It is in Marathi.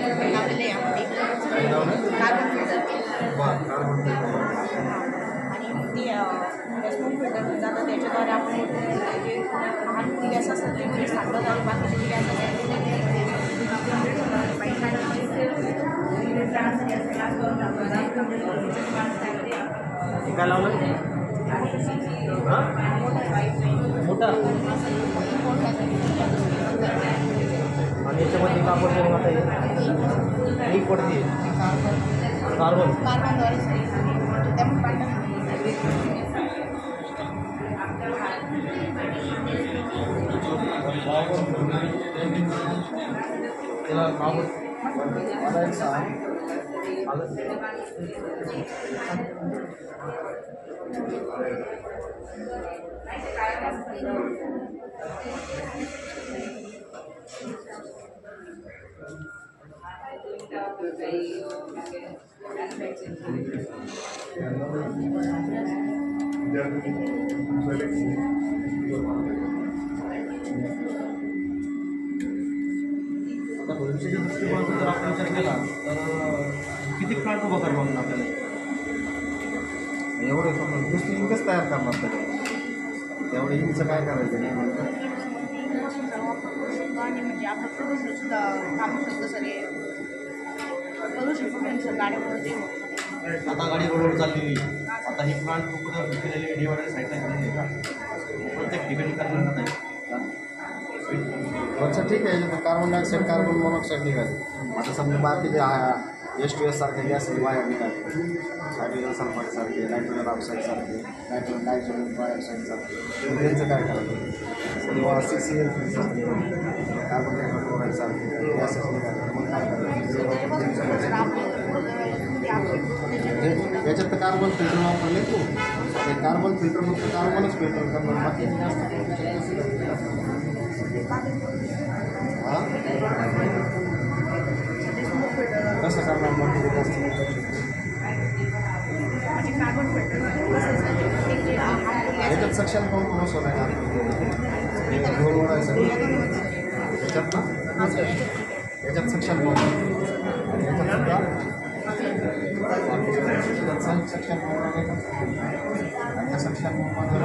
लावलेले यामध्ये काय लावलं? कार्बन फिल्टर बरं, कार्बन फिल्टर. आणि ती स्मोक फिल्टर जातं त्याच्याद्वारे आपण जे लहान गॅस असतात ते म्हणजे सांडत आणि बाकीचे जे गॅस असतात हे काय लावलं? हां मोठा आणि याच्यामध्ये कापड करून आता ही पडते कार्बन. कार्बनद्वारे त्यामुळे पांढरं त्याला कापड मला एक सांग आता भविष्याच्या दृष्टिकोनातून जर आपण विचार केला तर किती प्लांट उभं करणार म्हणून आपल्याला एवढं समजा नुसती इंकच तयार करणार त्याच्यावर तेवढं इंकचं काय करायचं नाही आणि म्हणजे आपलं प्रदूषण सुद्धा थांबू शकतं सर हे प्रदूषण कमी सर गाड्यामुळे ते आता गाडी रोडवर चाललेली आता ही प्लांट कुठं केलेली डिवायडर साईडला केलेली आहे का प्रत्येक ठिकाणी करणार नाही. अच्छा ठीक आहे याच्यात कार्बन डायऑक्साईड कार्बन मोनॉक्साईड निघाले आता समजा बाकीचे H2S सारखे गॅस बाहेर निघाले हायड्रोजन सल्फाईड सारखे नायट्रोजन ऑक्साईड सारखे नायट्रोजन डायऑक्साईड सारखे त्यांचं काय करायचं किंवा CCl कार्बन टेट्राक्लोराईड सारखे गॅसेस निघाले मग काय करायचं याच्यात तर कार्बन फिल्टर वापरले तू ते कार्बन फिल्टर मग कार्बनच फिल्टर करणार बाकी हां कसं करणार मग म्हणजे कार्बन फिल्टर याच्यात सक्शन पाहून बसवलं आहे ना गोल ओढायचं याच्यात ना याच्यात सक्शन पाहून आणि याच्यात सुद्धा सक्शन पाहून सक्शन पाहून